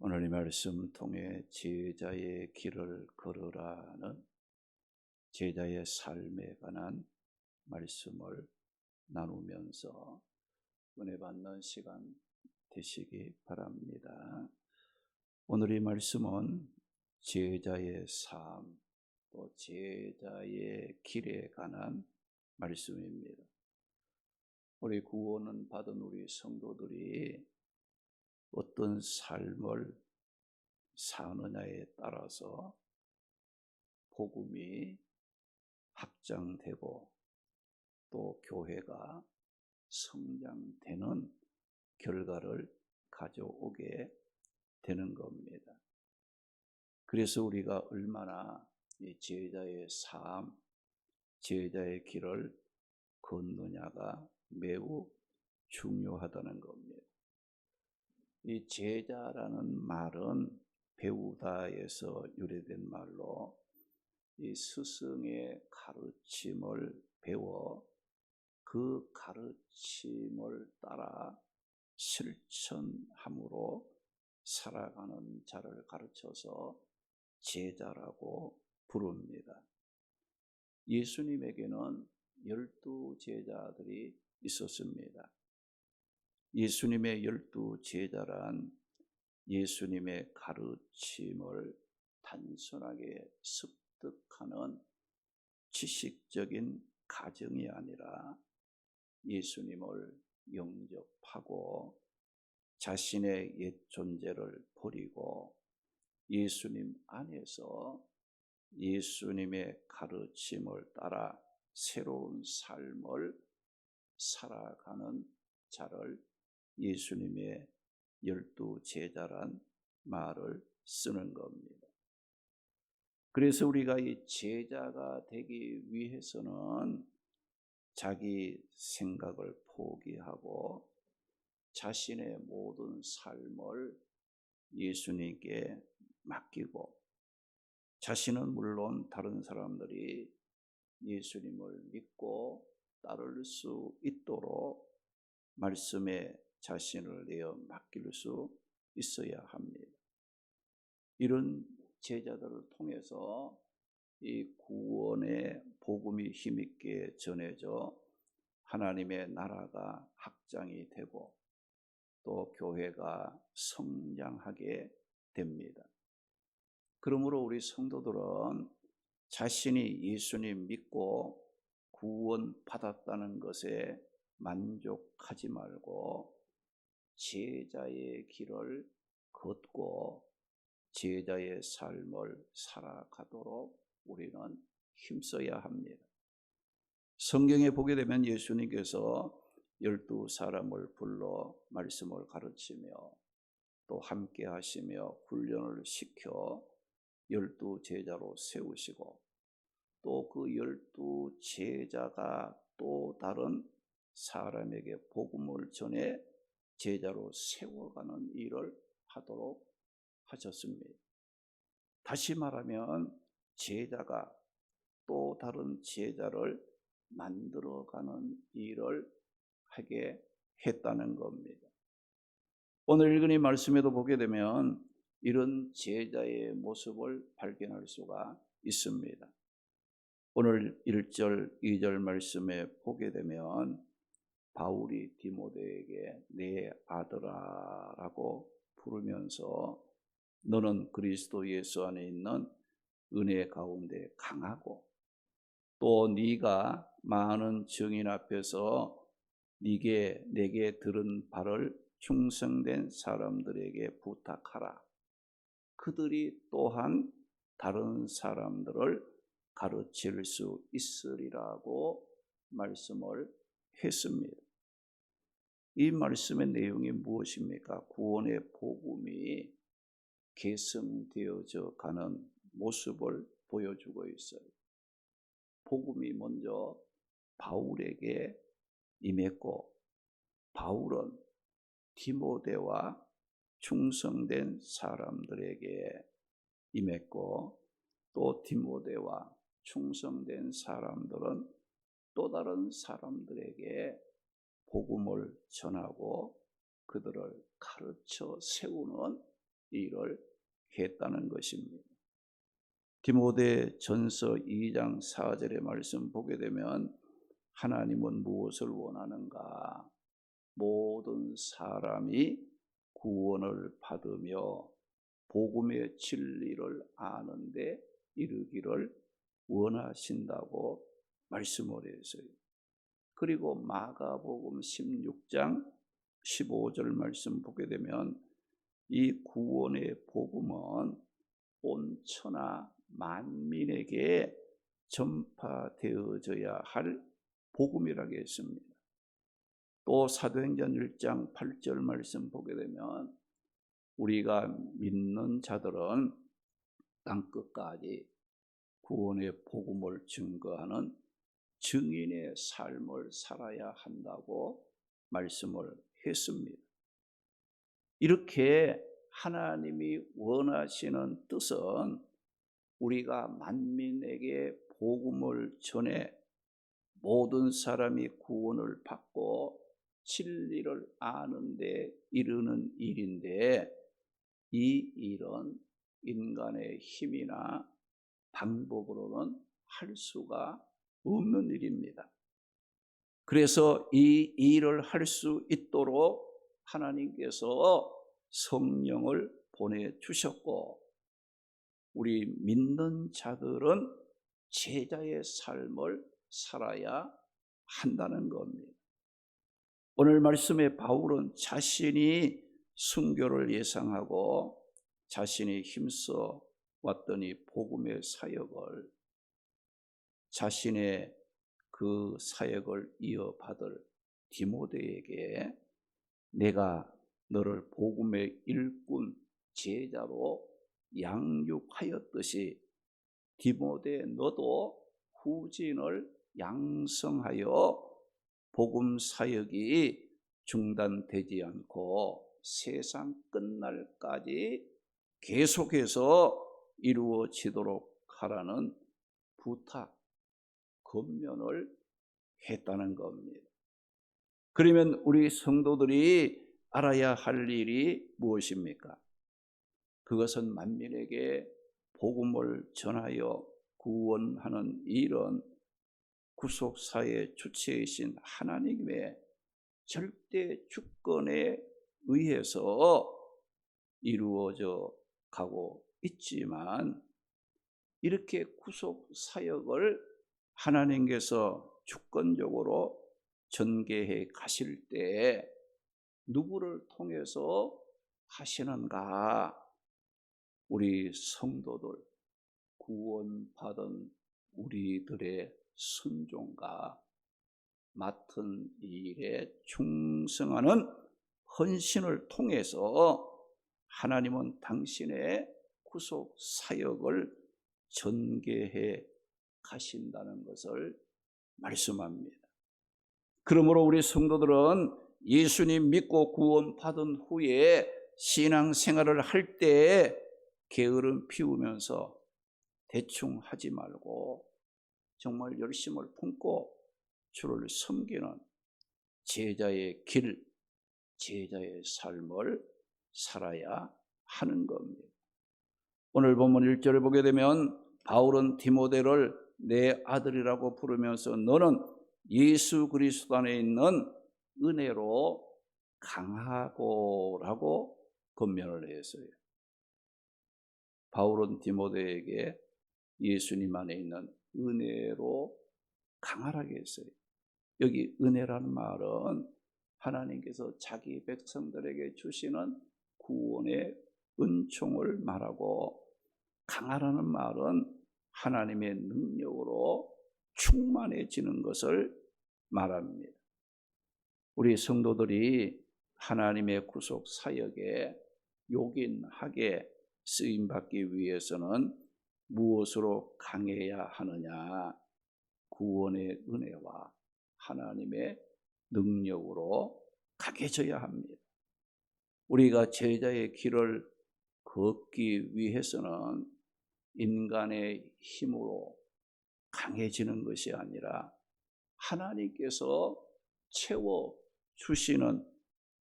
오늘 이 말씀 통해 제자의 길을 걸으라는 제자의 삶에 관한 말씀을 나누면서 은혜 받는 시간 되시기 바랍니다. 오늘 이 말씀은 제자의 삶, 또 제자의 길에 관한 말씀입니다. 우리 구원은 받은 우리 성도들이 어떤 삶을 사느냐에 따라서 복음이 확장되고 또 교회가 성장되는 결과를 가져오게 되는 겁니다. 그래서 우리가 얼마나 이 제자의 삶, 제자의 길을 걷느냐가 매우 중요하다는 겁니다. 이 제자라는 말은 배우다에서 유래된 말로 이 스승의 가르침을 배워 그 가르침을 따라 실천함으로 살아가는 자를 가르쳐서 제자라고 부릅니다. 예수님에게는 12 제자들이 있었습니다. 예수님의 12 제자란 예수님의 가르침을 단순하게 습득하는 지식적인 가정이 아니라 예수님을 영접하고 자신의 옛 존재를 버리고 예수님 안에서 예수님의 가르침을 따라 새로운 삶을 살아가는 자를 예수님의 12 제자란 말을 쓰는 겁니다. 그래서 우리가 이 제자가 되기 위해서는 자기 생각을 포기하고 자신의 모든 삶을 예수님께 맡기고 자신은 물론 다른 사람들이 예수님을 믿고 따를 수 있도록 말씀에 자신을 내어 맡길 수 있어야 합니다. 이런 제자들을 통해서 이 구원의 복음이 힘있게 전해져 하나님의 나라가 확장이 되고 또 교회가 성장하게 됩니다. 그러므로 우리 성도들은 자신이 예수님 믿고 구원 받았다는 것에 만족하지 말고 제자의 길을 걷고 제자의 삶을 살아가도록 우리는 힘써야 합니다. 성경에 보게 되면 예수님께서 12 사람을 불러 말씀을 가르치며 또 함께 하시며 훈련을 시켜 12 제자로 세우시고 또 그 12 제자가 또 다른 사람에게 복음을 전해 제자로 세워가는 일을 하도록 하셨습니다. 다시 말하면 제자가 또 다른 제자를 만들어가는 일을 하게 했다는 겁니다. 오늘 읽은 이 말씀에도 보게 되면 이런 제자의 모습을 발견할 수가 있습니다. 오늘 1절, 2절 말씀에 보게 되면 바울이 디모데에게 내 아들아라고 부르면서 너는 그리스도 예수 안에 있는 은혜 가운데 강하고 또 네가 많은 증인 앞에서 내게 들은 바를 충성된 사람들에게 부탁하라. 그들이 또한 다른 사람들을 가르칠 수 있으리라고 말씀을 했습니다. 이 말씀의 내용이 무엇입니까? 구원의 복음이 계승되어져 가는 모습을 보여주고 있어요. 복음이 먼저 바울에게 임했고 바울은 디모데와 충성된 사람들에게 임했고 또 디모데와 충성된 사람들은 또 다른 사람들에게 복음을 전하고 그들을 가르쳐 세우는 일을 했다는 것입니다. 디모데전서 2장 4절의 말씀 보게 되면 하나님은 무엇을 원하는가? 모든 사람이 구원을 받으며 복음의 진리를 아는데 이르기를 원하신다고 말씀을 했어요. 그리고 마가복음 16장 15절 말씀 보게 되면 이 구원의 복음은 온 천하 만민에게 전파되어져야 할 복음이라고 했습니다. 또 사도행전 1장 8절 말씀 보게 되면 우리가 믿는 자들은 땅끝까지 구원의 복음을 증거하는 증인의 삶을 살아야 한다고 말씀을 했습니다. 이렇게 하나님이 원하시는 뜻은 우리가 만민에게 복음을 전해 모든 사람이 구원을 받고 진리를 아는 데 이르는 일인데, 이 일은 인간의 힘이나 방법으로는 할 수가 없는 일입니다. 그래서 이 일을 할 수 있도록 하나님께서 성령을 보내주셨고, 우리 믿는 자들은 제자의 삶을 살아야 한다는 겁니다. 오늘 말씀에 바울은 자신이 순교를 예상하고 자신이 힘써 왔더니 복음의 사역을, 자신의 그 사역을 이어받을 디모데에게 내가 너를 복음의 일꾼 제자로 양육하였듯이 디모데 너도 후진을 양성하여 복음 사역이 중단되지 않고 세상 끝날까지 계속해서 이루어지도록 하라는 부탁, 권면을 했다는 겁니다. 그러면 우리 성도들이 알아야 할 일이 무엇입니까? 그것은 만민에게 복음을 전하여 구원하는 일은 구속사의 주체이신 하나님의 절대 주권에 의해서 이루어져 가고 있지만, 이렇게 구속사역을 하나님께서 주권적으로 전개해 가실 때 누구를 통해서 하시는가? 우리 성도들, 구원받은 우리들의 순종과 맡은 일에 충성하는 헌신을 통해서 하나님은 당신의 구속 사역을 전개해 가신다는 것을 말씀합니다. 그러므로 우리 성도들은 예수님 믿고 구원받은 후에 신앙생활을 할 때 게으름 피우면서 대충 하지 말고 정말 열심을 품고 주를 섬기는 제자의 길, 제자의 삶을 살아야 하는 겁니다. 오늘 본문 1절을 보게 되면 바울은 디모데를 내 아들이라고 부르면서 너는 예수 그리스도 안에 있는 은혜로 강하고라고 권면을 했어요. 바울은 디모데에게 예수님 안에 있는 은혜로 강하라고 했어요. 여기 은혜라는 말은 하나님께서 자기 백성들에게 주시는 구원의 은총을 말하고, 강하라는 말은 하나님의 능력으로 충만해지는 것을 말합니다. 우리 성도들이 하나님의 구속 사역에 요긴하게 쓰임받기 위해서는 무엇으로 강해야 하느냐? 구원의 은혜와 하나님의 능력으로 강해져야 합니다. 우리가 제자의 길을 걷기 위해서는 인간의 힘으로 강해지는 것이 아니라 하나님께서 채워주시는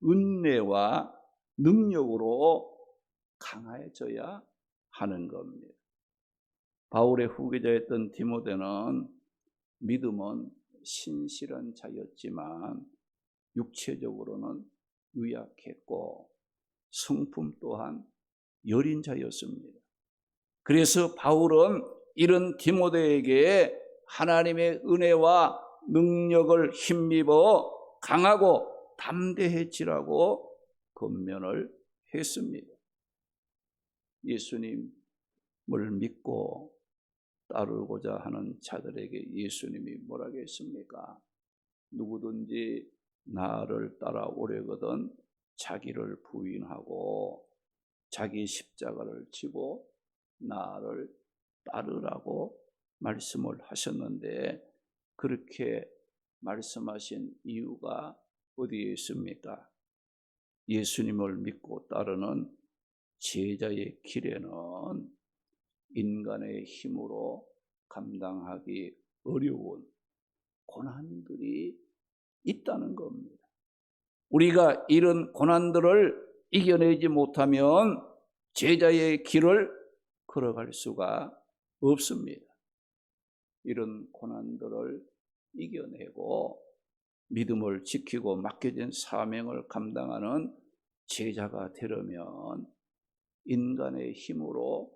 은혜와 능력으로 강해져야 하는 겁니다. 바울의 후계자였던 디모데는 믿음은 신실한 자였지만 육체적으로는 유약했고 성품 또한 여린 자였습니다. 그래서 바울은 이런 디모데에게 하나님의 은혜와 능력을 힘입어 강하고 담대해지라고 권면을 했습니다. 예수님을 믿고 따르고자 하는 자들에게 예수님이 뭐라고 했습니까? 누구든지 나를 따라오려거든 자기를 부인하고 자기 십자가를 지고 나를 따르라고 말씀을 하셨는데, 그렇게 말씀하신 이유가 어디에 있습니까? 예수님을 믿고 따르는 제자의 길에는 인간의 힘으로 감당하기 어려운 고난들이 있다는 겁니다. 우리가 이런 고난들을 이겨내지 못하면 제자의 길을 걸어갈 수가 없습니다. 이런 고난들을 이겨내고 믿음을 지키고 맡겨진 사명을 감당하는 제자가 되려면 인간의 힘으로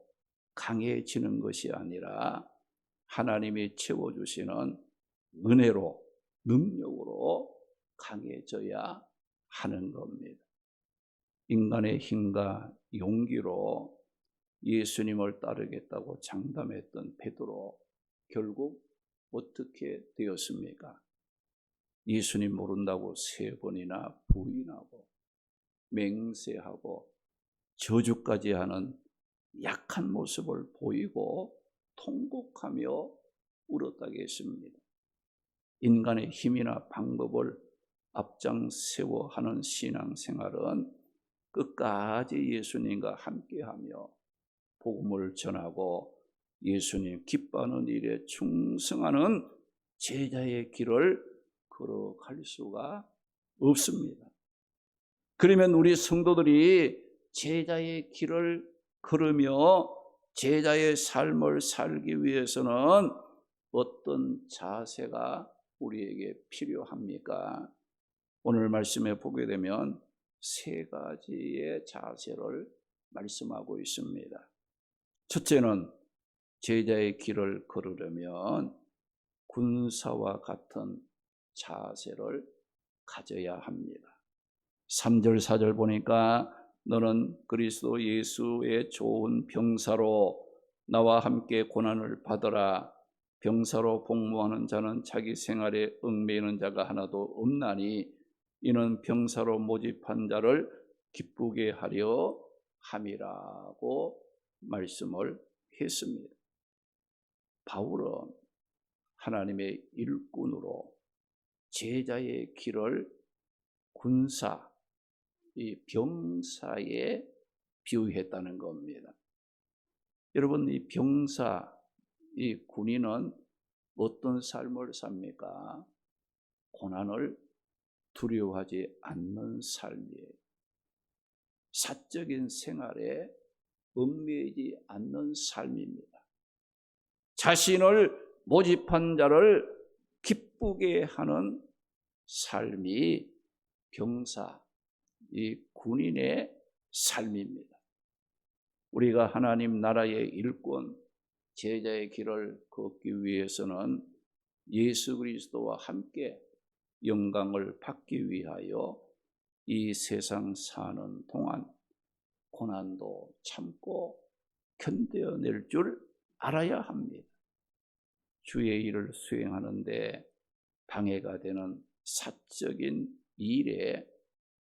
강해지는 것이 아니라 하나님이 채워주시는 은혜로, 능력으로 강해져야 하는 겁니다. 인간의 힘과 용기로 예수님을 따르겠다고 장담했던 베드로, 결국 어떻게 되었습니까? 예수님 모른다고 3번이나 부인하고 맹세하고 저주까지 하는 약한 모습을 보이고 통곡하며 울었다고 했습니다. 인간의 힘이나 방법을 앞장세워 하는 신앙생활은 끝까지 예수님과 함께하며 복음을 전하고 예수님 기뻐하는 일에 충성하는 제자의 길을 걸어갈 수가 없습니다. 그러면 우리 성도들이 제자의 길을 걸으며 제자의 삶을 살기 위해서는 어떤 자세가 우리에게 필요합니까? 오늘 말씀에 보게 되면 3가지의 자세를 말씀하고 있습니다. 첫째는 제자의 길을 걸으려면 군사와 같은 자세를 가져야 합니다. 3절 4절 보니까 너는 그리스도 예수의 좋은 병사로 나와 함께 고난을 받으라. 병사로 복무하는 자는 자기 생활에 얽매이는 자가 하나도 없나니 이는 병사로 모집한 자를 기쁘게 하려 함이라고 말씀을 했습니다. 바울은 하나님의 일꾼으로 제자의 길을 군사, 이 병사에 비유했다는 겁니다. 여러분, 이 병사, 이 군인은 어떤 삶을 삽니까? 고난을 두려워하지 않는 삶이에요. 사적인 생활에 얽매이지 않는 삶입니다. 자신을 모집한 자를 기쁘게 하는 삶이 병사, 이 군인의 삶입니다. 우리가 하나님 나라의 일꾼, 제자의 길을 걷기 위해서는 예수 그리스도와 함께 영광을 받기 위하여 이 세상 사는 동안 고난도 참고 견뎌낼 줄 알아야 합니다. 주의 일을 수행하는데 방해가 되는 사적인 일에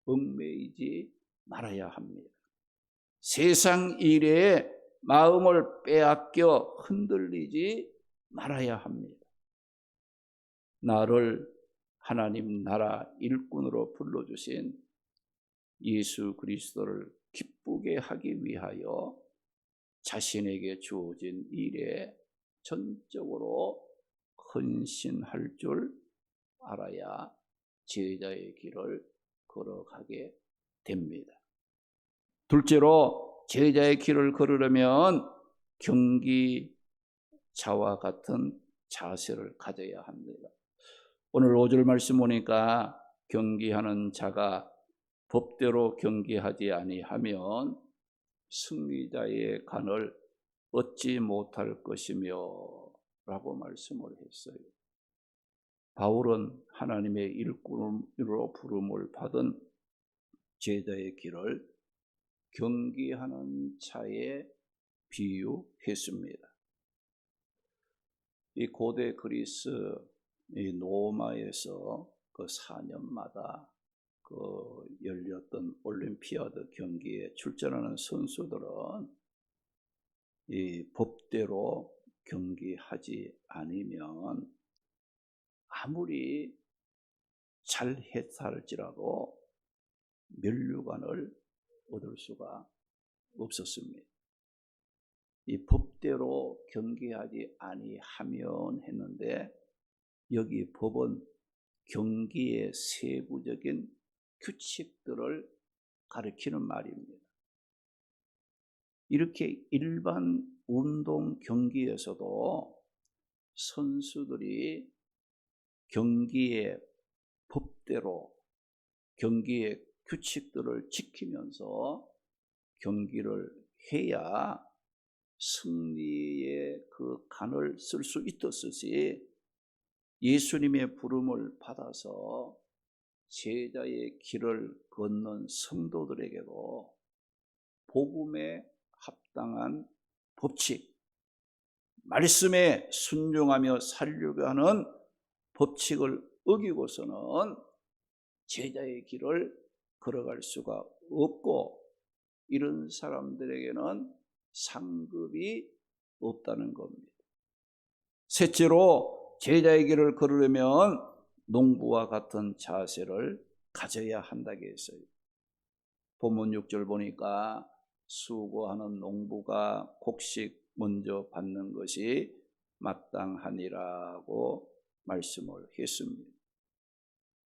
얽매이지 말아야 합니다. 세상 일에 마음을 빼앗겨 흔들리지 말아야 합니다. 나를 하나님 나라 일꾼으로 불러주신 예수 그리스도를 기쁘게 하기 위하여 자신에게 주어진 일에 전적으로 헌신할 줄 알아야 제자의 길을 걸어가게 됩니다. 둘째로 제자의 길을 걸으려면 경기자와 같은 자세를 가져야 합니다. 오늘 5절 말씀 보니까 경기하는 자가 법대로 경기하지 아니하면 승리자의 간을 얻지 못할 것이며 라고 말씀을 했어요. 바울은 하나님의 일꾼으로 부름을 받은 제자의 길을 경기하는 자에 비유했습니다. 이 고대 그리스 이 로마에서 그 4년마다 그 열렸던 올림피아드 경기에 출전하는 선수들은 이 법대로 경기하지 않으면 아무리 잘했다 할지라도 면류관을 얻을 수가 없었습니다. 이 법대로 경기하지 아니하면 했는데 여기 법은 경기의 세부적인 규칙들을 가리키는 말입니다. 이렇게 일반 운동 경기에서도 선수들이 경기의 법대로 경기의 규칙들을 지키면서 경기를 해야 승리의 그 간을 쓸 수 있었듯이 예수님의 부름을 받아서 제자의 길을 걷는 성도들에게도 복음에 합당한 법칙, 말씀에 순종하며 살려고 하는 법칙을 어기고서는 제자의 길을 걸어갈 수가 없고 이런 사람들에게는 상급이 없다는 겁니다. 셋째로 제자의 길을 걸으려면 농부와 같은 자세를 가져야 한다고 했어요. 본문 6절 보니까 수고하는 농부가 곡식 먼저 받는 것이 마땅하니라고 말씀을 했습니다.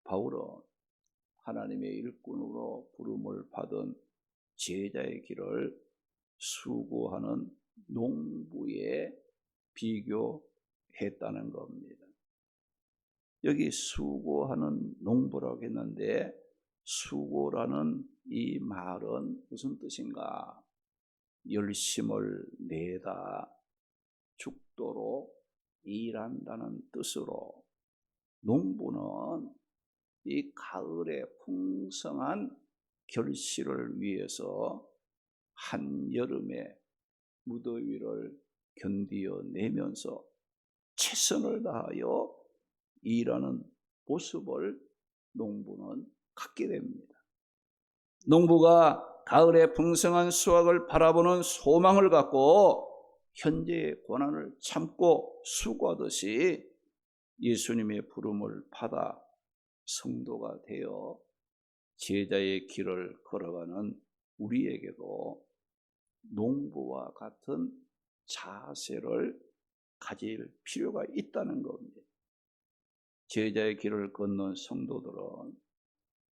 바울은 하나님의 일꾼으로 부름을 받은 제자의 길을 수고하는 농부에 비교했다는 겁니다. 여기 수고하는 농부라고 했는데 수고라는 이 말은 무슨 뜻인가? 열심을 내다 죽도록 일한다는 뜻으로 농부는 이 가을의 풍성한 결실을 위해서 한여름의 무더위를 견디어내면서 최선을 다하여 일하는 모습을 농부는 갖게 됩니다. 농부가 가을의 풍성한 수확을 바라보는 소망을 갖고 현재의 고난을 참고 수고하듯이 예수님의 부름을 받아 성도가 되어 제자의 길을 걸어가는 우리에게도 농부와 같은 자세를 가질 필요가 있다는 겁니다. 제자의 길을 걷는 성도들은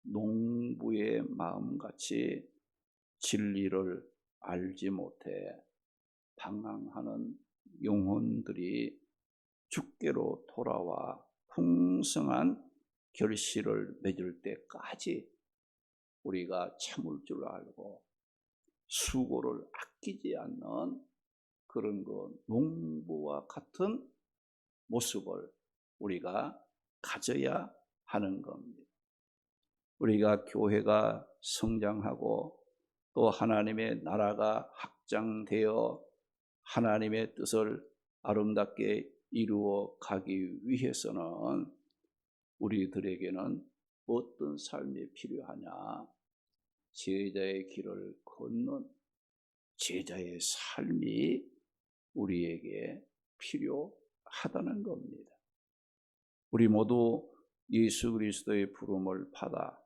농부의 마음같이 진리를 알지 못해 방황하는 영혼들이 주께로 돌아와 풍성한 결실을 맺을 때까지 우리가 참을 줄 알고 수고를 아끼지 않는 그런 농부와 같은 모습을 우리가 가져야 하는 겁니다. 우리가 교회가 성장하고 또 하나님의 나라가 확장되어 하나님의 뜻을 아름답게 이루어 가기 위해서는 우리들에게는 어떤 삶이 필요하냐? 제자의 길을 걷는 제자의 삶이 우리에게 필요하다는 겁니다. 우리 모두 예수 그리스도의 부름을 받아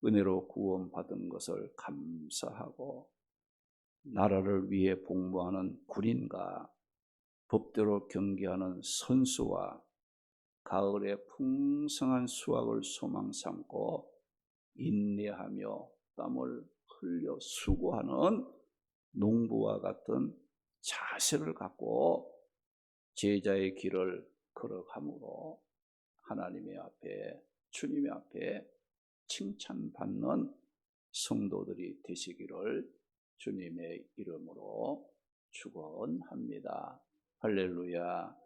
은혜로 구원받은 것을 감사하고 나라를 위해 복무하는 군인과 법대로 경기하는 선수와 가을의 풍성한 수확을 소망 삼고 인내하며 땀을 흘려 수고하는 농부와 같은 자세를 갖고 제자의 길을 걸어감으로 하나님의 앞에, 주님의 앞에 칭찬받는 성도들이 되시기를 주님의 이름으로 축원합니다. 할렐루야.